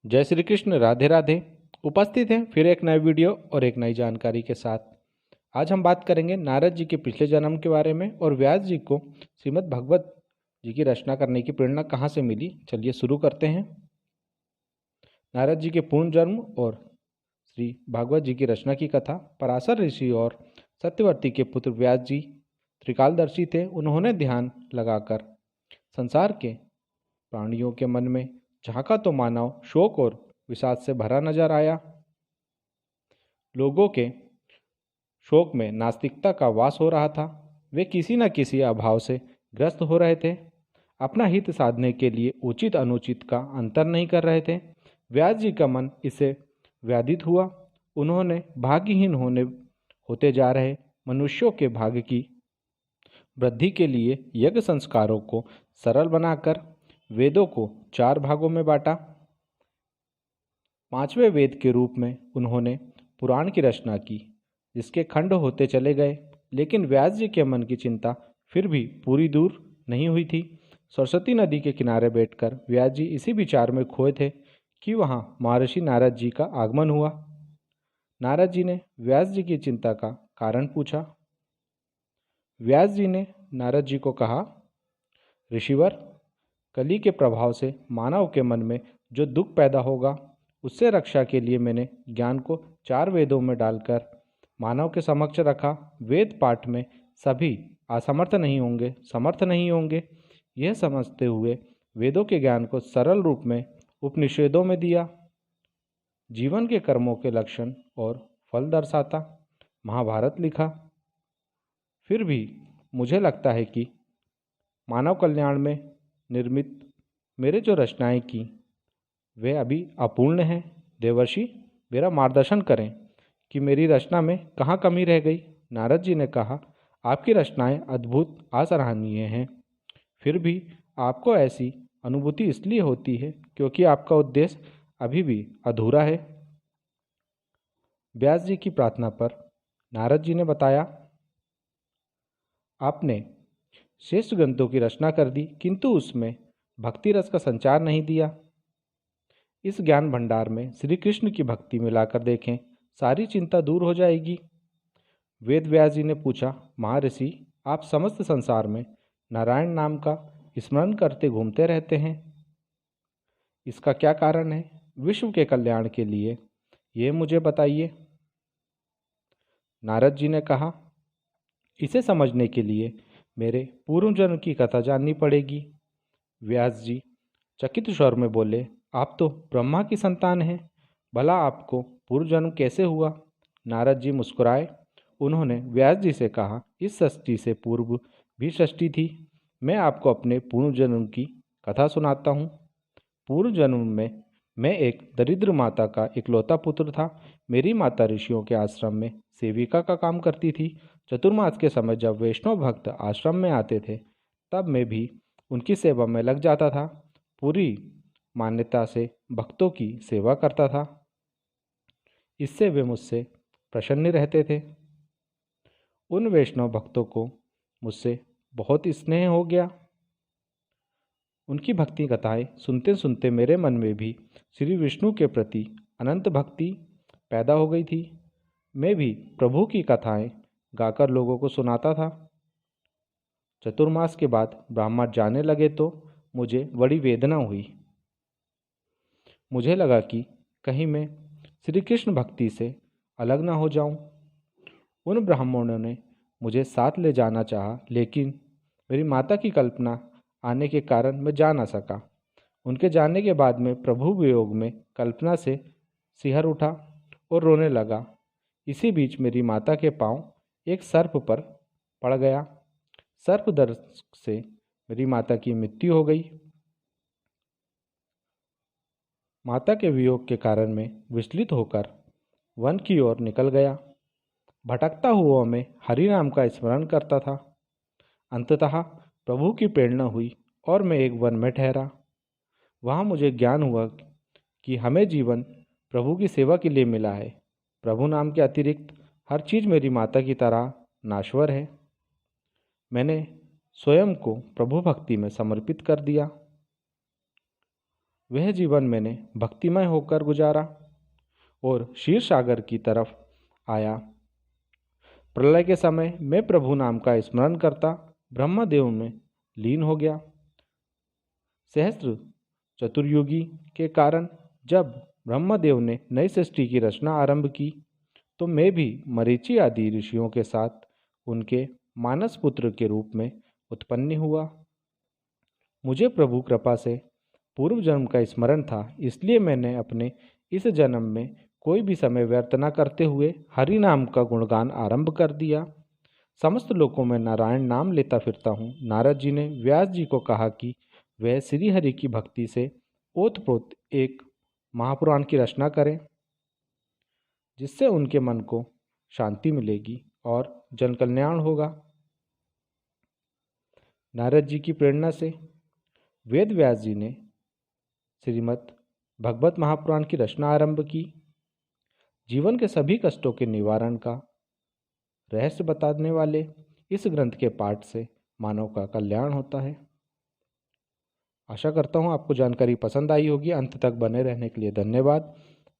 जय श्री कृष्ण। राधे राधे। उपस्थित हैं फिर एक नए वीडियो और एक नई जानकारी के साथ। आज हम बात करेंगे नारद जी के पिछले जन्म के बारे में और व्यास जी को श्रीमद् भागवत जी की रचना करने की प्रेरणा कहाँ से मिली। चलिए शुरू करते हैं। नारद जी के पूर्ण जन्म और श्री भागवत जी की रचना की कथा। पराशर ऋषि और सत्यवर्ती के पुत्र व्यास जी त्रिकालदर्शी थे। उन्होंने ध्यान लगाकर संसार के प्राणियों के मन में झांका तो मानव शोक और विषाद से भरा नजर आया। लोगों के शोक में नास्तिकता का वास हो रहा था। वे किसी न किसी अभाव से ग्रस्त हो रहे थे। अपना हित साधने के लिए उचित अनुचित का अंतर नहीं कर रहे थे। व्यास जी का मन इससे व्याधित हुआ। उन्होंने भाग्यहीन होते जा रहे मनुष्यों के भाग्य की वृद्धि के लिए यज्ञ संस्कारों को सरल बनाकर वेदों को 4 भागों में बांटा। 5वें वेद के रूप में उन्होंने पुराण की रचना की, जिसके खंड होते चले गए। लेकिन व्यास जी के मन की चिंता फिर भी पूरी दूर नहीं हुई थी। सरस्वती नदी के किनारे बैठकर व्यास जी इसी विचार में खोए थे कि वहाँ महर्षि नारद जी का आगमन हुआ। नारद जी ने व्यास जी की चिंता का कारण पूछा। व्यास जी ने नारद जी को कहा, ऋषिवर, कली के प्रभाव से मानव के मन में जो दुख पैदा होगा, उससे रक्षा के लिए मैंने ज्ञान को 4 वेदों में डालकर मानव के समक्ष रखा। वेद पाठ में सभी असमर्थ नहीं होंगे, समर्थ नहीं होंगे। यह समझते हुए वेदों के ज्ञान को सरल रूप में उपनिषदों में दिया। जीवन के कर्मों के लक्षण और फल दर्शाता महाभारत लिखा। फिर भी मुझे लगता है कि मानव कल्याण में निर्मित मेरे जो रचनाएं की वे अभी अपूर्ण हैं। देवर्षि, मेरा मार्गदर्शन करें कि मेरी रचना में कहाँ कमी रह गई। नारद जी ने कहा, आपकी रचनाएं अद्भुत असराहनीय हैं। फिर भी आपको ऐसी अनुभूति इसलिए होती है क्योंकि आपका उद्देश्य अभी भी अधूरा है। व्यास जी की प्रार्थना पर नारद जी ने बताया, आपने श्रेष्ठ ग्रंथों की रचना कर दी, किंतु उसमें भक्ति रस का संचार नहीं दिया। इस ज्ञान भंडार में श्री कृष्ण की भक्ति मिलाकर देखें, सारी चिंता दूर हो जाएगी। वेद व्यास जी ने पूछा, महर्षि, आप समस्त संसार में नारायण नाम का स्मरण करते घूमते रहते हैं, इसका क्या कारण है? विश्व के कल्याण के लिए ये मुझे बताइए। नारद जी ने कहा, इसे समझने के लिए मेरे पूर्व जन्म की कथा जाननी पड़ेगी। व्यास जी चकित स्वर में बोले, आप तो ब्रह्मा की संतान हैं, भला आपको पूर्व जन्म कैसे हुआ? नारद जी मुस्कुराए। उन्होंने व्यास जी से कहा, इस सृष्टि से पूर्व भी सृष्टि थी। मैं आपको अपने पूर्व जन्म की कथा सुनाता हूँ। पूर्व जन्म में मैं एक दरिद्र माता का इकलौता पुत्र था। मेरी माता ऋषियों के आश्रम में सेविका का काम करती थी। चतुर्मास के समय जब वैष्णव भक्त आश्रम में आते थे, तब मैं भी उनकी सेवा में लग जाता था। पूरी मान्यता से भक्तों की सेवा करता था। इससे वे मुझसे प्रसन्न रहते थे। उन वैष्णव भक्तों को मुझसे बहुत स्नेह हो गया। उनकी भक्ति कथाएं सुनते सुनते मेरे मन में भी श्री विष्णु के प्रति अनंत भक्ति पैदा हो गई थी। मैं भी प्रभु की कथाएं गाकर लोगों को सुनाता था। चतुर्मास के बाद ब्राह्मण जाने लगे तो मुझे बड़ी वेदना हुई। मुझे लगा कि कहीं मैं श्री कृष्ण भक्ति से अलग ना हो जाऊं। उन ब्राह्मणों ने मुझे साथ ले जाना चाहा, लेकिन मेरी माता की कल्पना आने के कारण मैं जा ना सका। उनके जाने के बाद मैं प्रभु वियोग में कल्पना से सिहर उठा और रोने लगा। इसी बीच मेरी माता के पांव एक सर्प पर पड़ गया। सर्प दर्द से मेरी माता की मृत्यु हो गई। माता के वियोग के कारण मैं विचलित होकर वन की ओर निकल गया। भटकता हुआ मैं हरि नाम का स्मरण करता था। अंततः प्रभु की प्रेरणा हुई और मैं एक वन में ठहरा। वहाँ मुझे ज्ञान हुआ कि हमें जीवन प्रभु की सेवा के लिए मिला है। प्रभु नाम के अतिरिक्त हर चीज़ मेरी माता की तरह नाश्वर है। मैंने स्वयं को प्रभु भक्ति में समर्पित कर दिया। वह जीवन मैंने भक्तिमय होकर गुजारा और क्षीर सागर की तरफ आया। प्रलय के समय मैं प्रभु नाम का स्मरण करता ब्रह्मदेव में लीन हो गया। सहस्त्र चतुर्युगी के कारण जब ब्रह्मदेव ने नई सृष्टि की रचना आरंभ की तो मैं भी मरीचि आदि ऋषियों के साथ उनके मानस पुत्र के रूप में उत्पन्न हुआ। मुझे प्रभु कृपा से पूर्व जन्म का स्मरण था, इसलिए मैंने अपने इस जन्म में कोई भी समय व्यर्थ न करते हुए हरि नाम का गुणगान आरंभ कर दिया। समस्त लोकों में नारायण नाम लेता फिरता हूँ। नारद जी ने व्यास जी को कहा कि वह श्री हरि की भक्ति से ओतप्रोत एक महापुराण की रचना करें, जिससे उनके मन को शांति मिलेगी और जन कल्याण होगा। नारद जी की प्रेरणा से वेद व्यास जी ने श्रीमद् भगवत महापुराण की रचना आरंभ की। जीवन के सभी कष्टों के निवारण का रहस्य बताने वाले इस ग्रंथ के पाठ से मानव का कल्याण होता है। आशा करता हूँ आपको जानकारी पसंद आई होगी। अंत तक बने रहने के लिए धन्यवाद।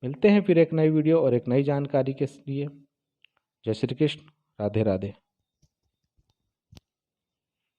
मिलते हैं फिर एक नई वीडियो और एक नई जानकारी के लिए। जय श्री कृष्ण। राधे राधे।